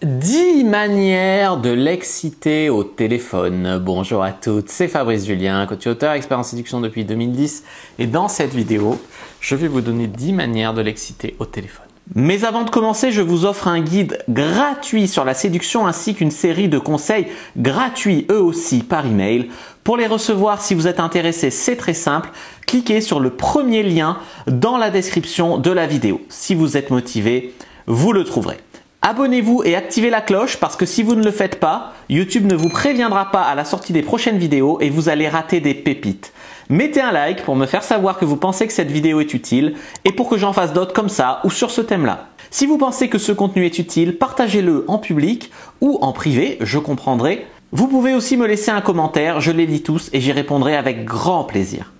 10 manières de l'exciter au téléphone. Bonjour à toutes, c'est Fabrice Julien, coach auteur, expert en séduction depuis 2010 et dans cette vidéo, je vais vous donner 10 manières de l'exciter au téléphone. Mais avant de commencer, je vous offre un guide gratuit sur la séduction ainsi qu'une série de conseils gratuits eux aussi par email. Pour les recevoir, si vous êtes intéressé, c'est très simple. Cliquez sur le premier lien dans la description de la vidéo. Si vous êtes motivé, vous le trouverez. Abonnez-vous et activez la cloche parce que si vous ne le faites pas, YouTube ne vous préviendra pas à la sortie des prochaines vidéos et vous allez rater des pépites. Mettez un like pour me faire savoir que vous pensez que cette vidéo est utile et pour que j'en fasse d'autres comme ça ou sur ce thème-là. Si vous pensez que ce contenu est utile, partagez-le en public ou en privé, je comprendrai. Vous pouvez aussi me laisser un commentaire, je les lis tous et j'y répondrai avec grand plaisir.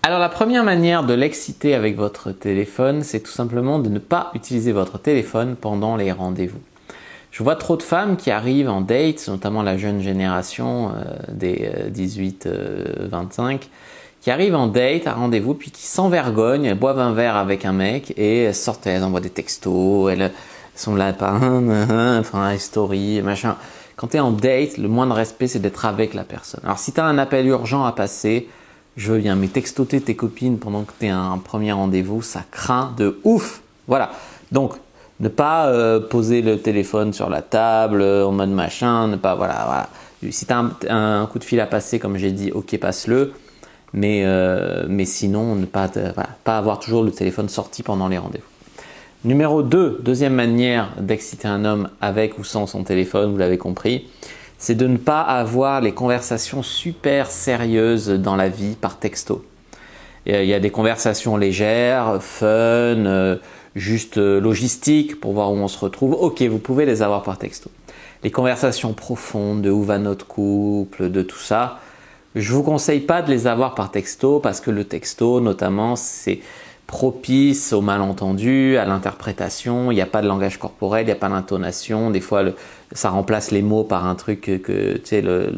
Alors la première manière de l'exciter avec votre téléphone, c'est tout simplement de ne pas utiliser votre téléphone pendant les rendez-vous. Je vois trop de femmes qui arrivent en date, notamment la jeune génération des 18-25, qui arrivent en date, à rendez-vous, puis qui s'envergognent, elles boivent un verre avec un mec et elles sortent, elles envoient des textos, elles sont là, enfin, les stories, machin. Quand tu es en date, le moindre respect, c'est d'être avec la personne. Alors si tu as un appel urgent à passer, je veux bien, mais textoter tes copines pendant que tu es à un premier rendez-vous, ça craint de ouf. Voilà. Donc, ne pas poser le téléphone sur la table en mode machin, ne pas, voilà. Si tu as un coup de fil à passer, comme j'ai dit, ok, passe-le. Mais sinon, ne pas avoir toujours le téléphone sorti pendant les rendez-vous. Numéro 2, deuxième manière d'exciter un homme avec ou sans son téléphone, vous l'avez compris, c'est de ne pas avoir les conversations super sérieuses dans la vie par texto. Il y a des conversations légères, fun, juste logistiques pour voir où on se retrouve. Ok, vous pouvez les avoir par texto. Les conversations profondes de où va notre couple, de tout ça, je vous conseille pas de les avoir par texto parce que le texto, notamment, c'est propice au malentendu, à l'interprétation. Il n'y a pas de langage corporel, il n'y a pas d'intonation. Des fois, ça remplace les mots par un truc que tu sais, le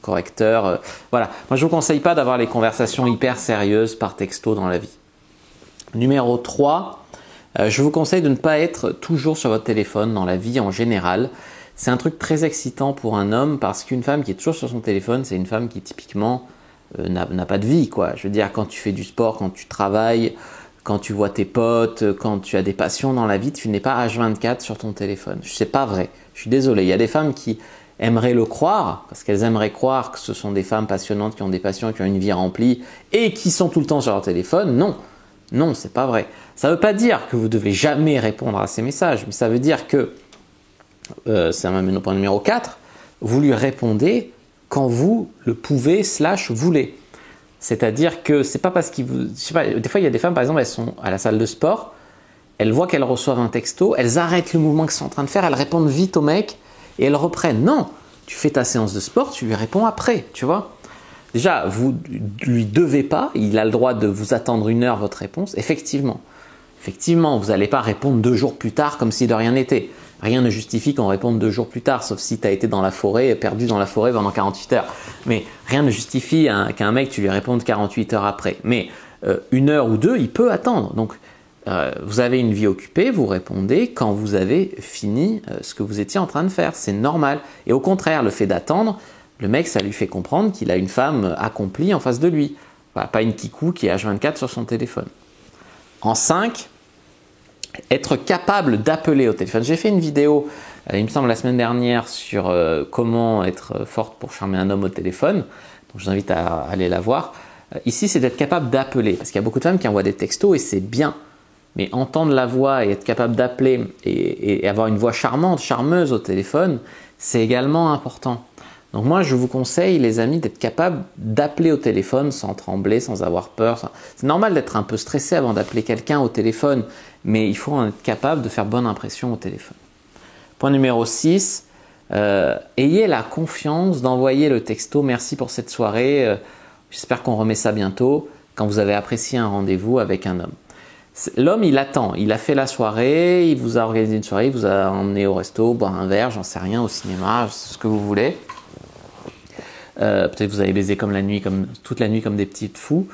correcteur. Voilà. Moi, je vous conseille pas d'avoir les conversations hyper sérieuses par texto dans la vie. Numéro 3, je vous conseille de ne pas être toujours sur votre téléphone dans la vie en général. C'est un truc très excitant pour un homme parce qu'une femme qui est toujours sur son téléphone, c'est une femme qui typiquement n'a pas de vie, quoi. Je veux dire, quand tu fais du sport, quand tu travailles, quand tu vois tes potes, quand tu as des passions dans la vie, tu n'es pas H24 sur ton téléphone. C'est pas vrai. Je suis désolé. Il y a des femmes qui aimeraient le croire parce qu'elles aimeraient croire que ce sont des femmes passionnantes qui ont des passions, qui ont une vie remplie et qui sont tout le temps sur leur téléphone. Non, c'est pas vrai. Ça ne veut pas dire que vous devez jamais répondre à ces messages, mais ça veut dire que ça m'amène au point numéro 4, vous lui répondez quand vous le pouvez / voulez. C'est-à-dire que c'est pas parce qu'il vous... Je sais pas, des fois il y a des femmes par exemple, elles sont à la salle de sport, elles voient qu'elles reçoivent un texto, elles arrêtent le mouvement qu'elles sont en train de faire, elles répondent vite au mec et elles reprennent. Non, tu fais ta séance de sport, tu lui réponds après, tu vois. Déjà, vous lui devez pas, il a le droit de vous attendre 1 heure votre réponse. Effectivement, vous n'allez pas répondre 2 jours plus tard comme si de rien n'était. Rien ne justifie qu'on réponde 2 jours plus tard, sauf si tu as été dans la forêt, perdu dans la forêt pendant 48 heures. Mais rien ne justifie qu'un mec, tu lui répondes 48 heures après. Mais 1 heure ou 2, il peut attendre. Donc, vous avez une vie occupée, vous répondez quand vous avez fini ce que vous étiez en train de faire. C'est normal. Et au contraire, le fait d'attendre, le mec, ça lui fait comprendre qu'il a une femme accomplie en face de lui. Voilà, pas une kikou qui est H24 sur son téléphone. En 5, être capable d'appeler au téléphone. J'ai fait une vidéo, il me semble la semaine dernière, sur comment être forte pour charmer un homme au téléphone. Donc je vous invite à aller la voir. Ici, c'est d'être capable d'appeler. Parce qu'il y a beaucoup de femmes qui envoient des textos et c'est bien. Mais entendre la voix et être capable d'appeler et avoir une voix charmante, charmeuse au téléphone, c'est également important. Donc moi, je vous conseille, les amis, d'être capable d'appeler au téléphone sans trembler, sans avoir peur. C'est normal d'être un peu stressé avant d'appeler quelqu'un au téléphone, mais il faut en être capable de faire bonne impression au téléphone. Point numéro 6, ayez la confiance d'envoyer le texto « Merci pour cette soirée, j'espère qu'on remet ça bientôt » quand vous avez apprécié un rendez-vous avec un homme. L'homme, il attend, il a fait la soirée, il vous a organisé une soirée, il vous a emmené au resto, boire un verre, j'en sais rien, au cinéma, ce que vous voulez. Peut-être que vous avez baisé comme toute la nuit comme des petites fous.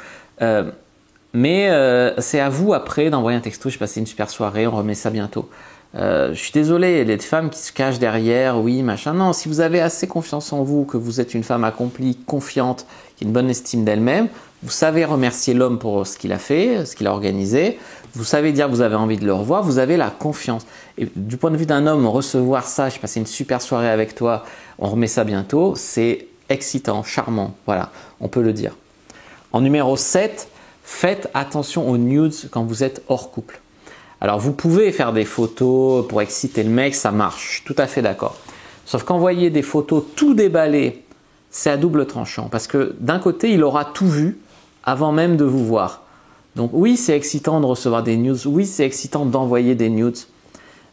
Mais c'est à vous après d'envoyer un texto, j'ai passé une super soirée, on remet ça bientôt. Je suis désolé, il y a des femmes qui se cachent derrière, oui, machin. Non, si vous avez assez confiance en vous, que vous êtes une femme accomplie, confiante, qui a une bonne estime d'elle-même, vous savez remercier l'homme pour ce qu'il a fait, ce qu'il a organisé, vous savez dire que vous avez envie de le revoir, vous avez la confiance. Et du point de vue d'un homme, recevoir ça, j'ai passé une super soirée avec toi, on remet ça bientôt, c'est excitant, charmant, voilà, on peut le dire. En numéro 7, faites attention aux nudes quand vous êtes hors couple. Alors vous pouvez faire des photos pour exciter le mec, ça marche, je suis tout à fait d'accord. Sauf qu'envoyer des photos tout déballées, c'est à double tranchant. Parce que d'un côté, il aura tout vu avant même de vous voir. Donc oui, c'est excitant de recevoir des nudes, oui, c'est excitant d'envoyer des nudes.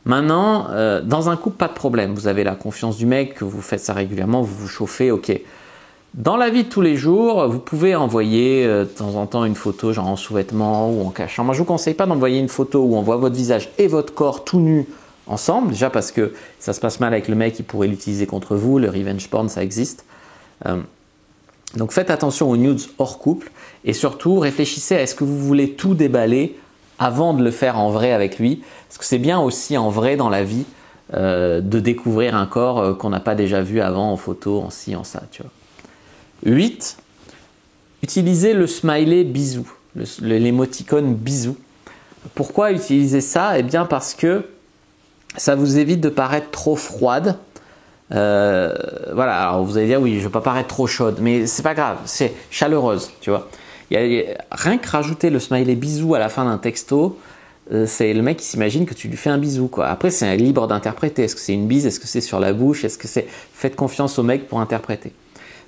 Maintenant, dans un couple, pas de problème. Vous avez la confiance du mec, que vous faites ça régulièrement, vous vous chauffez, ok. Dans la vie de tous les jours, vous pouvez envoyer de temps en temps une photo genre en sous-vêtements ou en cachant. Moi, je ne vous conseille pas d'envoyer une photo où on voit votre visage et votre corps tout nu ensemble. Déjà parce que ça se passe mal avec le mec, il pourrait l'utiliser contre vous. Le revenge porn, ça existe. Donc faites attention aux nudes hors couple et surtout réfléchissez à est-ce que vous voulez tout déballer avant de le faire en vrai avec lui. Parce que c'est bien aussi en vrai dans la vie de découvrir un corps qu'on n'a pas déjà vu avant en photo, en ci, en ça, tu vois. 8. Utilisez le smiley bisou, l'émoticône bisou. Pourquoi utiliser ça? Eh bien parce que ça vous évite de paraître trop froide. Voilà, alors vous allez dire oui, je ne veux pas paraître trop chaude, mais c'est pas grave, c'est chaleureuse, tu vois. Rien que rajouter le smiley bisou à la fin d'un texto, c'est le mec qui s'imagine que tu lui fais un bisou, quoi. Après, c'est libre d'interpréter. Est-ce que c'est une bise? Est-ce que c'est sur la bouche? Est-ce que c'est... Faites confiance au mec pour interpréter.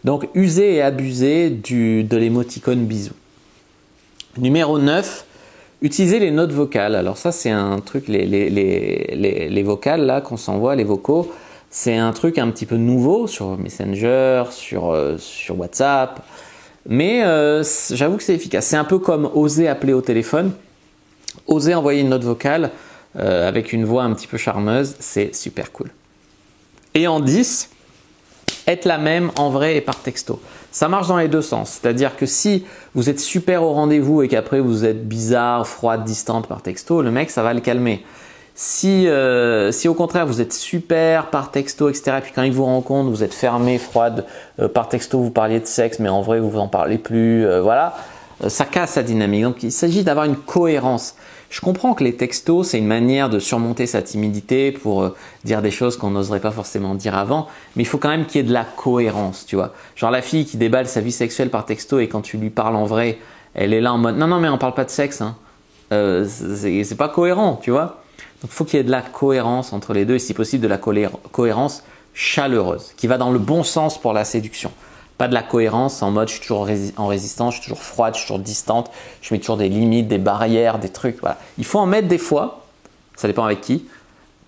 Donc, usez et abusez de l'émoticône bisou. Numéro 9, utilisez les notes vocales. Alors ça, c'est un truc, les vocales là qu'on s'envoie, les vocaux, c'est un truc un petit peu nouveau sur Messenger, sur WhatsApp. Mais j'avoue que c'est efficace. C'est un peu comme oser appeler au téléphone. Oser envoyer une note vocale avec une voix un petit peu charmeuse, c'est super cool. Et en 10, être la même en vrai et par texto. Ça marche dans les deux sens. C'est-à-dire que si vous êtes super au rendez-vous et qu'après vous êtes bizarre, froide, distante par texto, le mec, ça va le calmer. Si au contraire vous êtes super par texto, etc., et puis quand il vous rencontre, vous êtes fermé, froide, par texto vous parliez de sexe, mais en vrai vous en parlez plus, voilà, ça casse la dynamique. Donc il s'agit d'avoir une cohérence. Je comprends que les textos, c'est une manière de surmonter sa timidité pour dire des choses qu'on n'oserait pas forcément dire avant, mais il faut quand même qu'il y ait de la cohérence, tu vois. Genre la fille qui déballe sa vie sexuelle par texto et quand tu lui parles en vrai, elle est là en mode « Non, mais on parle pas de sexe, hein. C'est pas cohérent, tu vois ». Donc il faut qu'il y ait de la cohérence entre les deux et si possible de la cohérence chaleureuse, qui va dans le bon sens pour la séduction. Pas de la cohérence en mode je suis toujours en résistance, je suis toujours froide, je suis toujours distante, je mets toujours des limites, des barrières, des trucs. Voilà. Il faut en mettre des fois, ça dépend avec qui,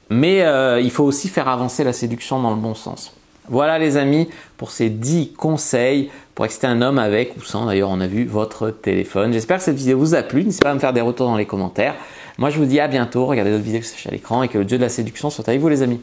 mais il faut aussi faire avancer la séduction dans le bon sens. Voilà les amis pour ces 10 conseils pour exciter un homme avec ou sans d'ailleurs on a vu votre téléphone. J'espère que cette vidéo vous a plu, n'hésitez pas à me faire des retours dans les commentaires. Moi je vous dis à bientôt, regardez d'autres vidéos qui s'affichent à l'écran et que le dieu de la séduction soit avec vous les amis.